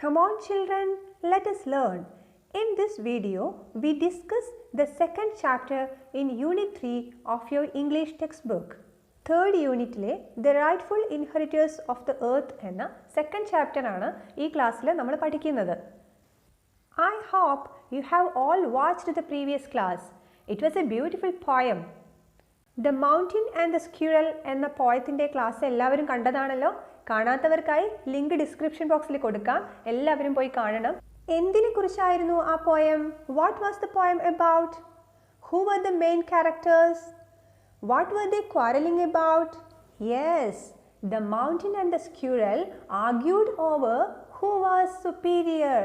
Come on children, let us learn. In this video, we discuss the second chapter in Unit 3 of your English textbook. Third unitലെ The Rightful Inheritors of the Earth എന്ന second chapter ആണ് ഈ ക്ലാസ്സിൽ നമ്മൾ പഠിക്കുന്നത്. I hope you have all watched the previous class. It was a beautiful poem. The Mountain and the Squirrel എന്ന പോയത്തിൻ്റെ class എല്ലാവരും കണ്ടതാണല്ലോ. കാണാത്തവർക്കായി link description ബോക്സിൽ കൊടുക്കാം. എല്ലാവരും പോയി കാണണം. എന്തിനെ കുറിച്ചായിരുന്നു ആ poem? What was the poem about? Who were the main characters? What were they quarreling about? Yes, the mountain and the squirrel argued over who was superior.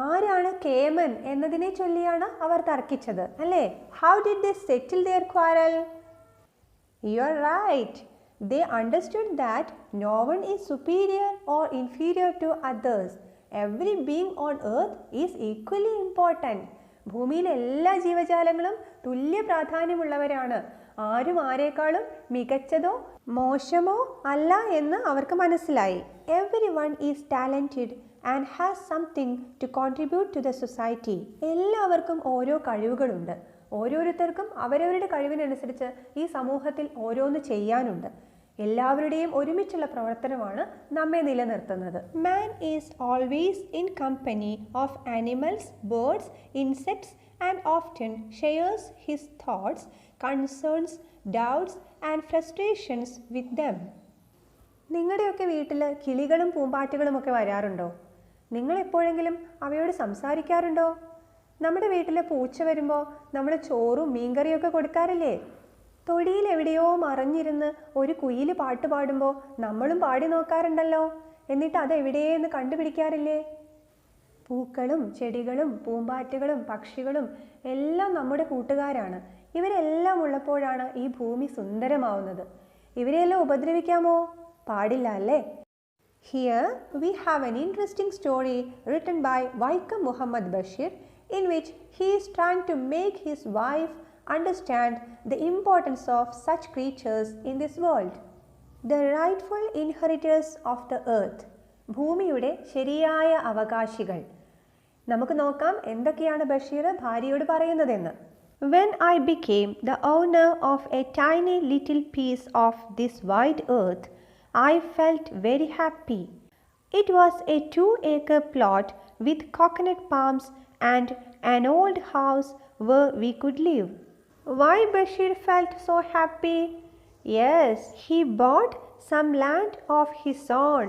ആരാണ് കേമൻ എന്നതിനെ ചൊല്ലിയാണ് അവർ തർക്കിച്ചത് അല്ലേ? How did they settle their quarrel? You are right. They understood that no one is superior or inferior to others. Every being on earth is equally important. ഭൂമിയിലെ എല്ലാ ജീവജാലങ്ങളും തുല്യ പ്രാധാന്യമുള്ളവരാണ്. ആരും ആരേക്കാളും മികച്ചതോ മോശമോ അല്ല എന്ന് അവർക്ക് മനസ്സിലായി. Everyone is talented and has something to contribute to the society. എല്ലാവർക്കും ഓരോ കഴിവുകളുണ്ട്. ഓരോരുത്തർക്കും അവരവരുടെ കഴിവിനനുസരിച്ച് ഈ സമൂഹത്തിൽ ഓരോന്ന് ചെയ്യാനുണ്ട്. എല്ലാവരുടെയും ഒരുമിച്ചുള്ള പ്രവർത്തനമാണ് നമ്മെ നിലനിർത്തുന്നത്. Man is always in company of animals, birds, insects and often shares his thoughts, concerns, doubts and frustrations with them. നിങ്ങളുടെയൊക്കെ വീട്ടിൽ കിളികളും പൂമ്പാറ്റകളും ഒക്കെ വരാറുണ്ടോ? നിങ്ങൾ എപ്പോഴെങ്കിലും അവയോട് സംസാരിക്കാറുണ്ടോ? നമ്മുടെ വീട്ടിൽ പൂച്ച വരുമ്പോൾ നമ്മൾ ചോറും മീൻകറിയൊക്കെ കൊടുക്കാറില്ലേ? തൊടിയിൽ എവിടെയോ മറഞ്ഞിരുന്ന് ഒരു കുയിൽ പാട്ട് പാടുമ്പോൾ നമ്മളും പാടി നോക്കാറുണ്ടല്ലോ. എന്നിട്ട് അതെവിടെയെന്ന് കണ്ടുപിടിക്കാറില്ലേ? പൂക്കളും ചെടികളും പൂമ്പാറ്റകളും പക്ഷികളും എല്ലാം നമ്മുടെ കൂട്ടുകാരാണ്. ഇവരെല്ലാം ഉള്ളപ്പോഴാണ് ഈ ഭൂമി സുന്ദരമാവുന്നത്. ഇവരെയെല്ലാം ഉപദ്രവിക്കാമോ? പാടില്ല അല്ലേ? Here we have an interesting story written by Vaikam Muhammad Bashir in which he is trying to make his wife understand the importance of such creatures in this world. The rightful inheritors of the earth. ഭൂമിയുടെ ശരിയായ അവകാശികൾ. നമുക്ക് നോക്കാം എന്തൊക്കെയാണ് ബഷീർ ഭാര്യയോട് പറയുന്നതെന്ന്. When I became the owner of a tiny little piece of this wide earth, I felt very happy. It was a 2-acre plot with coconut palms and an old house where we could live. Why Bashir felt so happy? Yes, he bought some land of his own.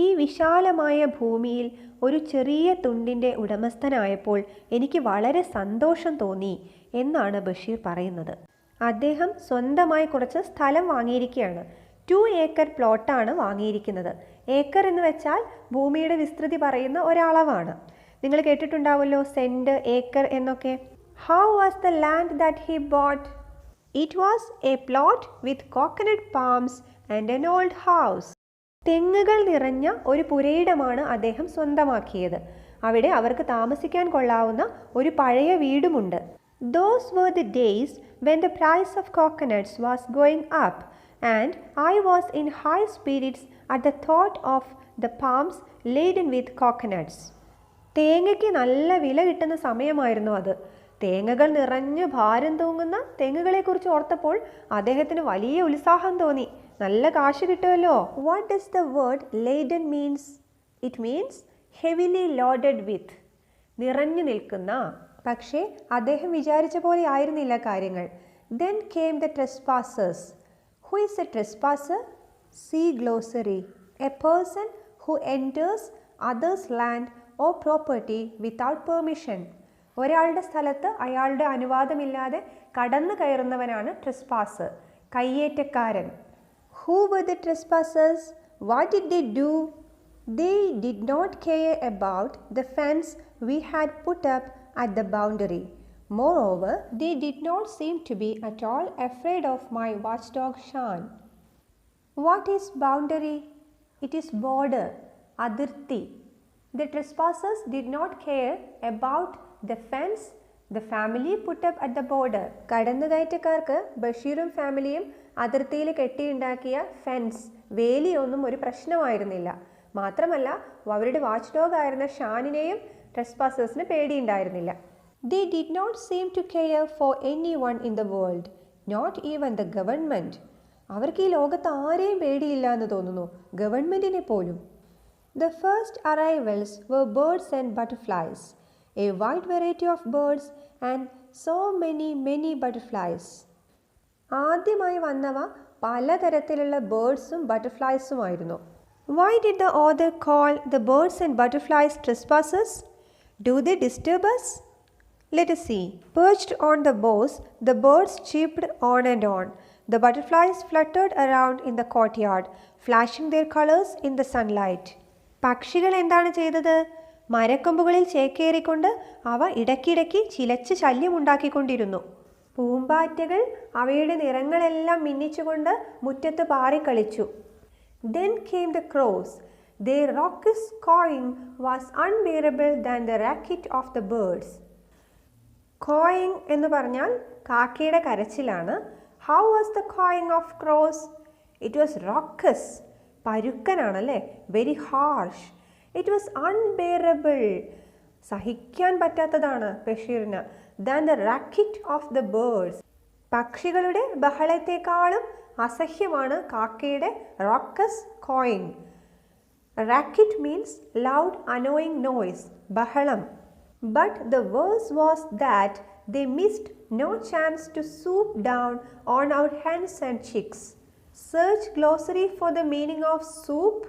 ഈ വിശാലമായ ഭൂമിയിൽ ഒരു ചെറിയ തുണ്ടിൻ്റെ ഉടമസ്ഥനായപ്പോൾ എനിക്ക് വളരെ സന്തോഷം തോന്നി എന്നാണ് ബഷീർ പറയുന്നത്. അദ്ദേഹം സ്വന്തമായി കുറച്ച് സ്ഥലം വാങ്ങിയിരിക്കുകയാണ്. 2 ഏക്കർ പ്ലോട്ടാണ് വാങ്ങിയിരിക്കുന്നത്. ഏക്കർ എന്ന് വെച്ചാൽ ഭൂമിയുടെ വിസ്തൃതി പറയുന്ന ഒരളവാണ്. നിങ്ങൾ കേട്ടിട്ടുണ്ടാവുമല്ലോ സെൻറ്റ്, ഏക്കർ എന്നൊക്കെ. How was the land that he bought? It was a plot with coconut palms and an old house. തെങ്ങുകൾ നിറഞ്ഞ ഒരു പുരയിടമാണ് അദ്ദേഹം സ്വന്തമാക്കിയത്. അവിടെ അവർക്ക് താമസിക്കാൻ കൊള്ളാവുന്ന ഒരു പഴയ വീടുമുണ്ട്. Those were the days when the price of coconuts was going up and I was in high spirits at the thought of the palms laden with coconuts. തേങ്ങയ്ക്ക് നല്ല വില കിട്ടുന്ന സമയമായിരുന്നു അത്. തേങ്ങകൾ നിറഞ്ഞ് ഭാരം തൂങ്ങുന്ന തെങ്ങുകളെക്കുറിച്ച് ഓർത്തപ്പോൾ അദ്ദേഹത്തിന് വലിയ ഉത്സാഹം തോന്നി. നല്ല കാശ് കിട്ടുമല്ലോ. What does the word laden means? It means heavily loaded with. നിറഞ്ഞു നിൽക്കുന്ന. പക്ഷേ അദ്ദേഹം വിചാരിച്ച പോലെ ആയിരുന്നില്ല കാര്യങ്ങൾ. Then came the trespassers. Who is a trespasser? See glossary. A person who enters others' land or property without permission. ഒരാളുടെ സ്ഥലത്ത് അയാളുടെ അനുവാദമില്ലാതെ കടന്നു കയറുന്നവനാണ് ട്രെസ്പാസർ, കയ്യേറ്റക്കാരൻ. Who were the trespassers? What did they do? They did not care about the fence we had put up at the boundary. Moreover, they did not seem to be at all afraid of my watchdog Shan. What is boundary? It is border, അതിർത്തി. The trespassers did not care about the fence the family put up at the border. കടന്നുകയറ്റക്കാർക്ക് ബഷീറും ഫാമിലിയും അതിർത്തിയിൽ കെട്ടിയുണ്ടാക്കിയ fence, വേലിയൊന്നും ഒരു പ്രശ്നമായിരുന്നില്ല. മാത്രമല്ല അവരുടെ watch dog ആയിരുന്ന ഷാനിനെയും ട്രെസ്പാസേഴ്സിന് പേടിയുണ്ടായിരുന്നില്ല. They did not seem to care for anyone in the world, not even the government. അവർക്ക് ഈ ലോകത്ത് ആരെയും പേടിയില്ല എന്ന് തോന്നുന്നു, ഗവൺമെന്റിനെ പോലും. The first arrivals were birds and butterflies, a wide variety of birds and so many butterflies. ആദ്യമായി വന്നവ പലതരത്തിലുള്ള ബേർഡ്സും ബട്ടർഫ്ലൈസുമായിരുന്നു. Why did the author call the birds and butterflies trespassers? Do they disturb us? Let us see. Perched on the boughs, the birds chirped on and on. The butterflies fluttered around in the courtyard, flashing their colors in the sunlight. പക്ഷികൾ എന്താണ് ചെയ്തത്? മരക്കൊമ്പുകളിൽ ചേക്കേറിക്കൊണ്ട് അവ ഇടയ്ക്കിടയ്ക്ക് ചിലച്ച് ശല്യമുണ്ടാക്കിക്കൊണ്ടിരുന്നു. പൂമ്പാറ്റകൾ അവയുടെ നിറങ്ങളെല്ലാം മിന്നിച്ചുകൊണ്ട് മുറ്റത്ത് പാറിക്കളിച്ചു. Then came the crows. Their raucous cawing was unbearable than the racket of the birds. Cawing എന്ന് പറഞ്ഞാൽ കാക്കയുടെ കരച്ചിലാണ്. How was the cawing of crows? It was raucous. പരുക്കനാണല്ലേ, very harsh. It was unbearable. സഹിക്കാൻ പറ്റാത്തതാണ് ബഷീറിന്. Than the racket of the birds. പക്ഷികളുടെ ബഹളത്തെക്കാളും അസഹ്യമാണ് കാക്കയുടെ റോക്കസ് going. Racket means loud annoying noise, ബഹളം. But the worst was that they missed no chance to swoop down on our hens and chicks. Search glossary for the meaning of swoop.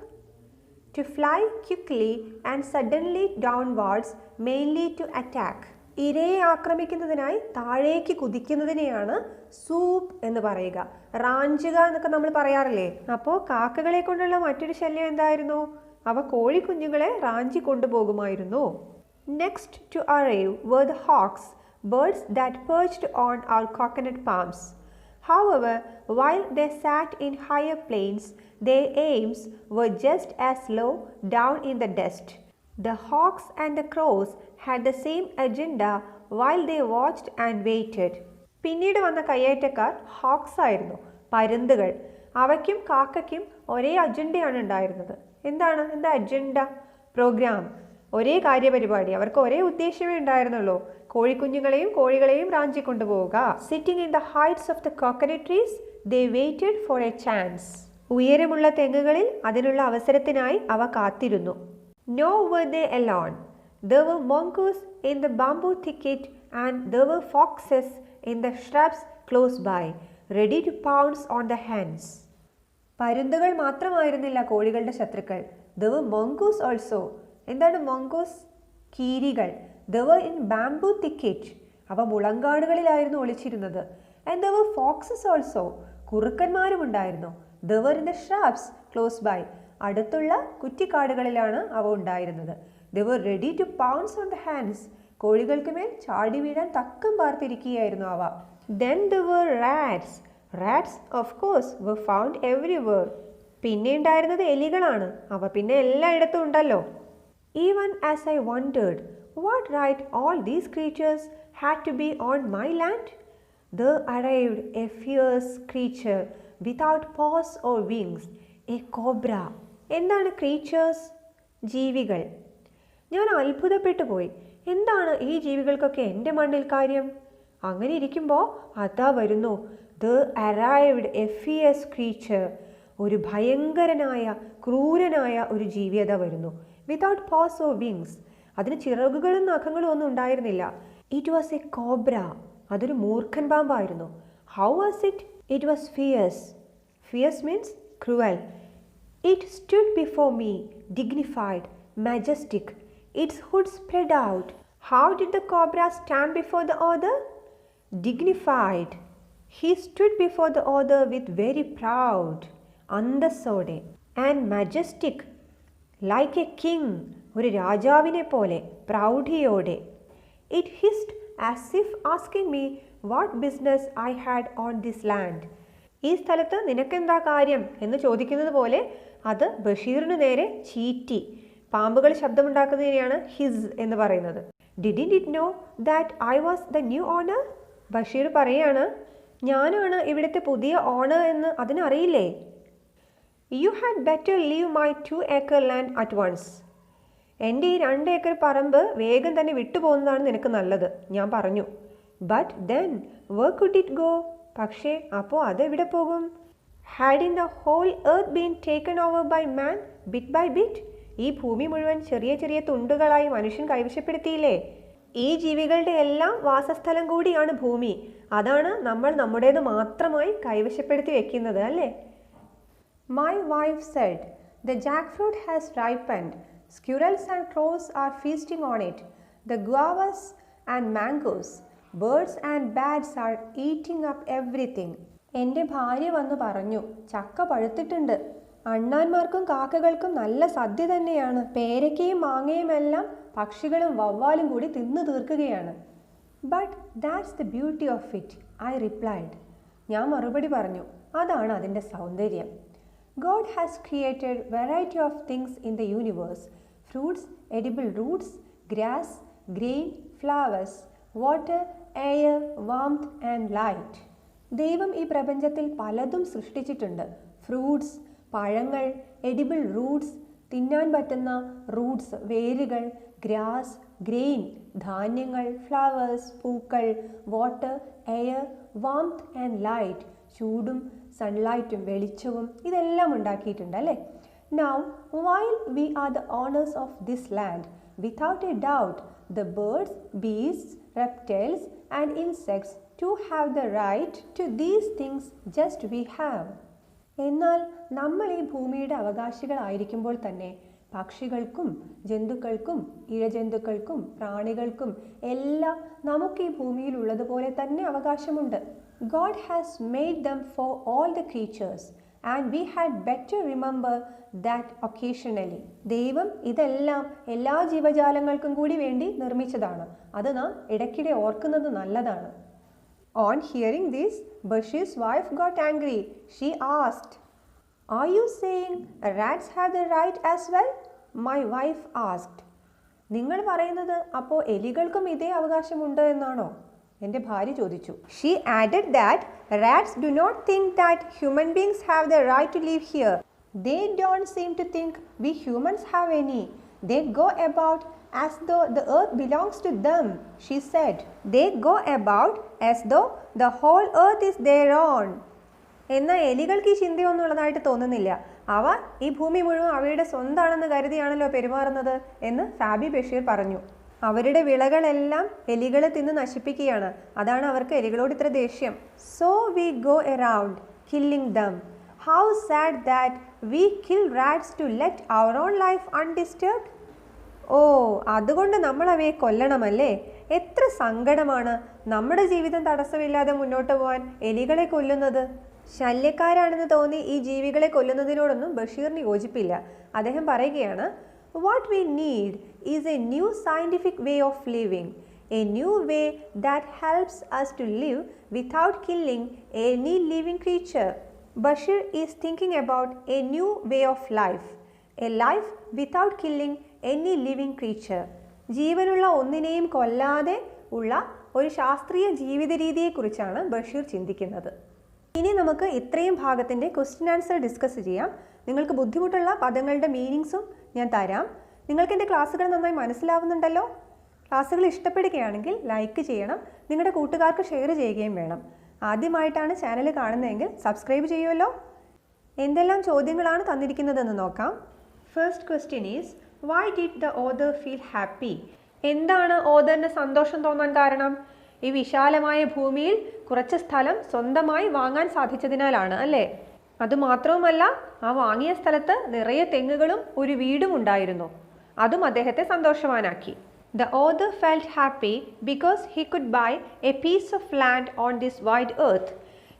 To fly quickly and suddenly downwards, mainly to attack. ഇരയെ ആക്രമിക്കുന്നതിനായി താഴേക്ക് കുതിക്കുന്നതിനെയാണ് soup എന്ന് പറയുക. റാഞ്ചുക എന്നൊക്കെ നമ്മൾ പറയാറില്ലേ. അപ്പോൾ കാക്കകളെ കൊണ്ടുള്ള മറ്റൊരു ശല്യം എന്തായിരുന്നു? അവ കോഴിക്കുഞ്ഞുങ്ങളെ Ranchi കൊണ്ടുപോകുമായിരുന്നു. Next to arrive were the hawks, birds that perched on our coconut palms. However, while they sat in higher planes, their aims were just as low down in the dust. The hawks and the crows had the same agenda while they watched and waited. പിന്നീട് വന്ന കയ്യേറ്റക്കാർ hoax ആയിരുന്നു, പരുന്തുകൾ. അവയ്ക്കും കാക്കയ്ക്കും ഒരേ അജണ്ടയാണ് ഉണ്ടായിരുന്നത്. എന്താ agenda? Programme, ഒരേ കാര്യപരിപാടി. അവർക്ക് ഒരേ ഉദ്ദേശമേ ഉണ്ടായിരുന്നുള്ളൂ, കോഴിക്കുഞ്ഞുങ്ങളെയും കോഴികളെയും റാഞ്ചി കൊണ്ടുപോവുക. Sitting in the heights of the coconut trees they waited for A chance. ഉയരമുള്ള തെങ്ങുകളിൽ അതിനുള്ള അവസരത്തിനായി അവ കാത്തിരുന്നു. Nor were they alone. There were mongoose in the bamboo thicket and there were foxes in the shrubs close by, ready to pounce on the hens. പരുന്തുകൾ മാത്രമായിരുന്നില്ല കോഴികളുടെ ശത്രുക്കൾ. There were mongoose also. എന്താണ് mongoose? കീരികൾ. They were in bamboo thicket. അവ മുളങ്കാടുകളിലായിരുന്നു ഒളിച്ചിരുന്നത്. And there were foxes also. കുറുക്കന്മാരും ഉണ്ടായിരുന്നു. They were in the shrubs close by. അടുത്തുള്ള കുറ്റിക്കാടുകളിലാണ് അവ ഉണ്ടായിരുന്നത്. They were ready to pounce on the hens. കോഴികൾക്ക് മേൽ ചാടി വീഴാൻ തക്കം പാർത്തിരിക്കുകയായിരുന്നു അവ. Then there were rats. Rats of course were found everywhere. പിന്നെ ഉണ്ടായിരുന്നത് എലികളാണ്. അവ പിന്നെ എല്ലായിടത്തും ഉണ്ടല്ലോ. Even as I wondered what right all these creatures had to be on my land, there arrived a fierce creature without paws or wings, a cobra. എന്താണ് creatures? ജീവികൾ. ഞാൻ അത്ഭുതപ്പെട്ടു പോയി. എന്താണ് ഈ ജീവികൾക്കൊക്കെ എൻ്റെ മണ്ണിൽ കാര്യം? അങ്ങനെ ഇരിക്കുമ്പോൾ അതാ വരുന്നു. There arrived a fierce creature. ഒരു ഭയങ്കരനായ ക്രൂരനായ ഒരു ജീവി അതാ വരുന്നു. Without paws or wings. അതിന് ചിറകുകളും നഖങ്ങളും ഒന്നും ഉണ്ടായിരുന്നില്ല. It was a cobra. അതൊരു മൂർഖൻ പാമ്പായിരുന്നു. How was it? It was fierce. Fierce means cruel. It stood before me, dignified, majestic, its hood spread out. How did the cobra stand before the author? Dignified. He stood before the author with very proud, അന്തസ്സോടെ, and majestic, like a king, ഒരു രാജാവിനെ പോലെ പ്രൗഢിയോടെ. It hissed as if asking me what business I had on this land. ഈ സ്ഥലത്ത് നിനക്കെന്താ കാര്യം എന്ന് ചോദിക്കുന്നത് പോലെ അത് ബഷീറിന് നേരെ ചീറ്റി. പാമ്പുകൾ ശബ്ദമുണ്ടാക്കുന്നതിനെയാണ് ഹിസ് എന്ന് പറയുന്നത്. Didn't it know that I was the new owner? Basheer പറയാണ്, ഞാനാണ് ഇവിടുത്തെ പുതിയ ഓണർ എന്ന് അതിനറിയില്ലേ? You had better leave my 2-acre land at once. എൻ്റെ ഈ 2 ഏക്കർ പറമ്പ് വേഗം തന്നെ വിട്ടുപോകുന്നതാണ് നിനക്ക് നല്ലത്, ഞാൻ പറഞ്ഞു. But then where could it go? പക്ഷേ അപ്പോൾ അതെവിടെ പോകും? Hadn't the whole earth been taken over by man bit by bit? ഈ ഭൂമി മുഴുവൻ ചെറിയ ചെറിയ തുണ്ടുകളായി മനുഷ്യൻ കൈവശപ്പെടുത്തിയില്ലേ? ഈ ജീവികളുടെ എല്ലാം വാസസ്ഥലം കൂടിയാണ് ഭൂമി. അതാണ് നമ്മൾ നമ്മുടേത് മാത്രമായി കൈവശപ്പെടുത്തി വെക്കുന്നത്, അല്ലേ? My wife said, the jackfruit has ripened. Squirrels and crows are feasting on it. The guavas and mangoes, birds and bats are eating up everything. എൻ്റെ ഭാര്യ വന്നു പറഞ്ഞു, ചക്ക പഴുത്തിട്ടുണ്ട്. അണ്ണാന്മാർക്കും കാക്കകൾക്കും നല്ല സദ്യ തന്നെയാണ്. പേരയ്ക്കയും മാങ്ങയും എല്ലാം പക്ഷികളും വവ്വാലും കൂടി തിന്നു തീർക്കുകയാണ്. But that's the beauty of it, I replied. ഞാൻ മറുപടി പറഞ്ഞു, അതാണ് അതിൻ്റെ സൗന്ദര്യം. God has created variety of things in the universe: fruits, edible roots, grass, grain, flowers, water, air, warmth and light. ദൈവം ഈ പ്രപഞ്ചത്തിൽ പലതും സൃഷ്ടിച്ചിട്ടുണ്ട്. ഫ്രൂട്ട്സ്, പഴങ്ങൾ, എഡിബിൾ റൂട്ട്സ്, തിന്നാൻ പറ്റുന്ന റൂട്ട്സ്, വേരുകൾ, ഗ്രാസ്, ഗ്രെയിൻ, ധാന്യങ്ങൾ, ഫ്ലവേഴ്സ്, പൂക്കൾ, water, air, warmth and light, ചൂടും സൺലൈറ്റും വെളിച്ചവും, ഇതെല്ലാം ഉണ്ടാക്കിയിട്ടുണ്ട്, അല്ലേ? Now, while we are the owners of this land, without a doubt, the birds, beasts, reptiles and insects to have the right to these things just we have. എന്നാൽ നമ്മൾ ഈ ഭൂമിയുടെ അവകാശികളായിരിക്കുമ്പോൾ തന്നെ പക്ഷികൾക്കും ജന്തുക്കൾക്കും ഇഴജന്തുക്കൾക്കും പ്രാണികൾക്കും എല്ലാം നമുക്ക് ഈ ഭൂമിയിലുള്ളതുപോലെ തന്നെ അവകാശമുണ്ട്. God has made them for all the creatures and we had better remember that occasionally. ദൈവം ഇതെല്ലാം എല്ലാ ജീവജാലങ്ങൾക്കും കൂടി വേണ്ടി നിർമ്മിച്ചതാണ്. അത് നാം ഇടയ്ക്കിടെ ഓർക്കുന്നത് നല്ലതാണ്. On hearing this, Bashir's wife got angry. She asked, "Are you saying rats have the right as well?" My wife asked. നിങ്ങൾ പറയുന്നത് അപ്പോൾ എലികൾക്കും ഇതേ അവകാശമുണ്ട് എന്നാണോ? എൻ്റെ ഭാര്യ ചോദിച്ചു. She added that rats do not think that human beings have the right to live here. They don't seem to think we humans have any. They go about as though the earth belongs to them, she said. They go about as though the whole earth is their own. എന്നാൽ എലികൾക്ക് ഈ ചിന്തയൊന്നും ഉള്ളതായിട്ട് തോന്നുന്നില്ല. അവ ഈ ഭൂമി മുഴുവൻ അവയുടെ സ്വന്തമാണെന്ന് കരുതിയാണല്ലോ പെരുമാറുന്നത് എന്ന് ഫാബി ബഷീർ പറഞ്ഞു. അവരുടെ വിളകളെല്ലാം എലികളെ തിന്ന് നശിപ്പിക്കുകയാണ്. അതാണ് അവർക്ക് എലികളോട് ഇത്ര ദേഷ്യം. So we go around killing them. How sad that we kill rats to let our own life undisturbed. ഓ, അതുകൊണ്ട് നമ്മൾ അവയെ കൊല്ലണമല്ലേ? എത്ര സങ്കടമാണ് നമ്മുടെ ജീവിതം തടസ്സമില്ലാതെ മുന്നോട്ട് പോകാൻ എലികളെ കൊല്ലുന്നത്. ശല്യക്കാരാണെന്ന് തോന്നി ഈ ജീവികളെ കൊല്ലുന്നതിനോടൊന്നും ബഷീറിന് യോജിപ്പില്ല. അദ്ദേഹം പറയുകയാണ്, What we need is a new scientific way of living, a new way that helps us to live without killing any living creature. Bashir is thinking about a new way of life, a life without killing any living creature. ജീവനുള്ള ഒന്നിനെയും കൊല്ലാതെ ഉള്ള ഒരു ശാസ്ത്രീയ ജീവിത രീതിയെക്കുറിച്ചാണ് ബഷീർ ചിന്തിക്കുന്നത്. ഇനി നമുക്ക് ഇത്രയും ഭാഗത്തിൻ്റെ ക്വസ്റ്റ്യൻ ആൻസർ ഡിസ്കസ് ചെയ്യാം. നിങ്ങൾക്ക് ബുദ്ധിമുട്ടുള്ള പദങ്ങളുടെ മീനിങ്സും ഞാൻ തരാം. നിങ്ങൾക്ക് എൻ്റെ ക്ലാസ്സുകൾ നന്നായി മനസ്സിലാവുന്നുണ്ടല്ലോ? ക്ലാസ്സുകൾ ഇഷ്ടപ്പെടുകയാണെങ്കിൽ ലൈക്ക് ചെയ്യണം, നിങ്ങളുടെ കൂട്ടുകാർക്ക് ഷെയർ ചെയ്യുകയും വേണം. ആദ്യമായിട്ടാണ് ചാനൽ കാണുന്നതെങ്കിൽ സബ്സ്ക്രൈബ് ചെയ്യുമല്ലോ. എന്തെല്ലാം ചോദ്യങ്ങളാണ് തന്നിരിക്കുന്നതെന്ന് നോക്കാം. First question is, why did the author feel happy? എന്താണ് ഓതറിന് സന്തോഷം തോന്നാൻ കാരണം? ഈ വിശാലമായ ഭൂമിയിൽ കുറച്ച് സ്ഥലം സ്വന്തമായി വാങ്ങാൻ സാധിച്ചതിനാലാണ്, അല്ലേ? അതുമാത്രവുമല്ല, ആ വാങ്ങിയ സ്ഥലത്ത് നിറയെ തെങ്ങുകളും ഒരു വീടും ഉണ്ടായിരുന്നു. അതും അദ്ദേഹത്തെ സന്തോഷവാനാക്കി. The author felt happy because he could buy a piece of land on this wide earth.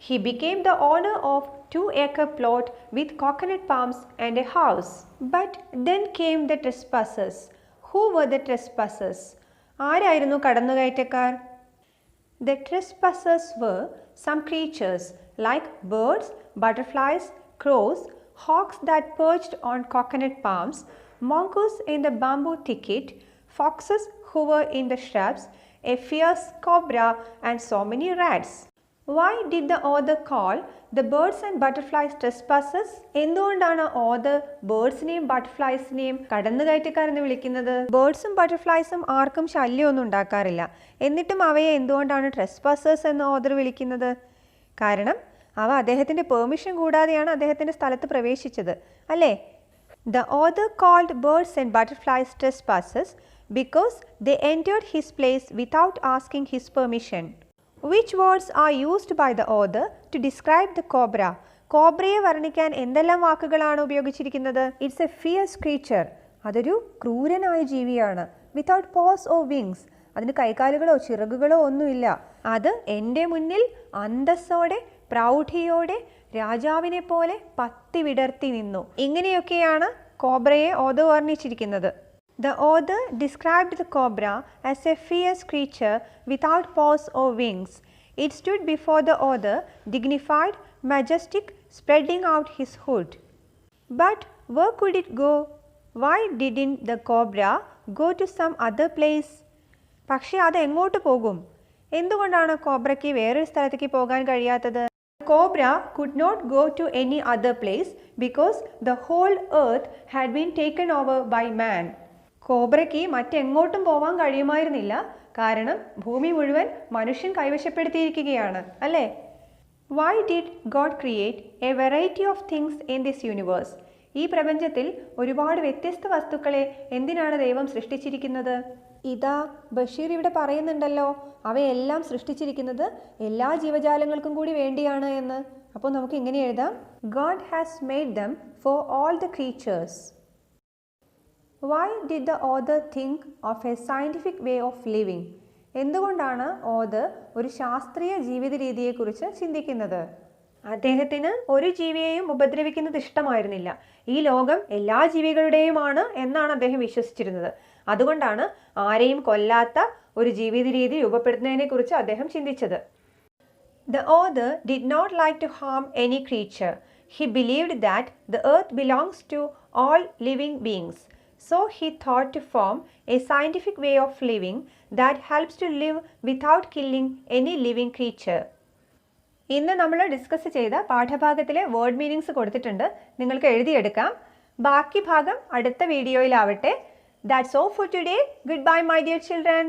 He became the owner of 2-acre plot with coconut palms and a house. But then came the trespassers. Who were the trespassers? ആരായിരുന്നു കടന്നുകയറ്റക്കാർ? The trespassers were some creatures like birds, butterflies, crows, hawks that perched on coconut palms, mongoose in the bamboo thicket, foxes who were in the shrubs, a fierce cobra and so many rats. Why did the author call the birds and butterflies trespassers? എന്തുകൊണ്ടാണ് author ബേർഡ്സിനെയും ബട്ടർഫ്ലൈസിനെയും കടന്നുകയറ്റക്കാരെന്ന് വിളിക്കുന്നത്? ബേർഡ്സും ബട്ടർഫ്ലൈസും ആർക്കും ശല്യമൊന്നും ഉണ്ടാക്കാറില്ല. എന്നിട്ടും അവയെ എന്തുകൊണ്ടാണ് trespassers എന്ന് author വിളിക്കുന്നത്? കാരണം അവ അദ്ദേഹത്തിൻ്റെ പെർമിഷൻ കൂടാതെയാണ് അദ്ദേഹത്തിൻ്റെ സ്ഥലത്ത് പ്രവേശിച്ചത്, അല്ലേ? The author called birds and butterflies trespassers because they entered his place without asking his permission. Which words are used by the author to describe the cobra? കോബ്രയെ വർണ്ണിക്കാൻ എന്തെല്ലാം വാക്കുകളാണ് ഉപയോഗിച്ചിരിക്കുന്നത്? It's a fierce creature. അതൊരു ക്രൂരനായ ജീവിയാണ്. Without paws or wings. അതിന് കൈകാലുകളോ ചിറകുകളോ ഒന്നുമില്ല. അത് എൻ്റെ മുന്നിൽ അന്തസ്സോടെ പ്രൗഢിയോടെ രാജാവിനെ പോലെ പത്തി വിടർത്തി നിന്നു. ഇങ്ങനെയൊക്കെയാണ് കോബ്രയെ author വർണ്ണിച്ചിരിക്കുന്നത്. The author described the cobra as a fierce creature without paws or wings. It stood before the author, dignified, majestic, spreading out his hood. But where could it go? Why didn't the cobra go to some other place? പക്ഷേ അത് എങ്ങോട്ട് പോകും? എന്തുകൊണ്ടാണ് കോബ്രയ്ക്ക് വേറൊരു സ്ഥലത്തേക്ക് പോകാൻ കഴിയാത്തത്? Cobra could not go to any other place because the whole earth had been taken over by man. കോബ്രയ്ക്ക് മറ്റെങ്ങോട്ടും പോവാൻ കഴിയുമായിരുന്നില്ല, കാരണം ഭൂമി മുഴുവൻ മനുഷ്യൻ കൈവശപ്പെടുത്തിയിരിക്കുകയാണ്, അല്ലേ? Why did God create a variety of things in this universe? ഈ പ്രപഞ്ചത്തിൽ ഒരുപാട് വ്യത്യസ്ത വസ്തുക്കളെ എന്തിനാണ് ദൈവം സൃഷ്ടിച്ചിരിക്കുന്നത്? ഇതാ ബഷീർ ഇവിടെ പറയുന്നുണ്ടല്ലോ, അവയെല്ലാം സൃഷ്ടിച്ചിരിക്കുന്നത് എല്ലാ ജീവജാലങ്ങൾക്കും കൂടി വേണ്ടിയാണ് എന്ന്. അപ്പോൾ നമുക്ക് ഇങ്ങനെ എഴുതാം: God has made them for all the creatures. Why did the author think of a scientific way of living? എന്തുകൊണ്ടാണ് ഓഥർ ഒരു ശാസ്ത്രീയ ജീവിത രീതിയെക്കുറിച്ച് ചിന്തിക്കുന്നത്? അദ്ദേഹത്തിന് ഒരു ജീവിയെയും ഉപദ്രവിക്കുന്നത് ഇഷ്ടമായിരുന്നില്ല. ഈ ലോകം എല്ലാ ജീവികളുടെയുമാണ് എന്നാണ് അദ്ദേഹം വിശ്വസിച്ചിരുന്നത്. അതുകൊണ്ടാണ് ആരെയും കൊല്ലാത്ത ഒരു ജീവിത രീതി രൂപപ്പെടുത്തുന്നതിനെക്കുറിച്ച് അദ്ദേഹം ചിന്തിച്ചത്. The author did not like to harm any creature. He believed that the earth belongs to all living beings. So he thought to form a scientific way of living that helps to live without killing any living creature. ഇന്ന് നമ്മൾ discuss ചെയ്ത പാഠഭാഗത്തിലെ word meanings കൊടുത്തിട്ടുണ്ട്. നിങ്ങൾക്ക് എഴുതിയെടുക്കാം. ബാക്കി ഭാഗം അടുത്ത വീഡിയോയിലാവട്ടെ. That's all for today. Goodbye, my dear children.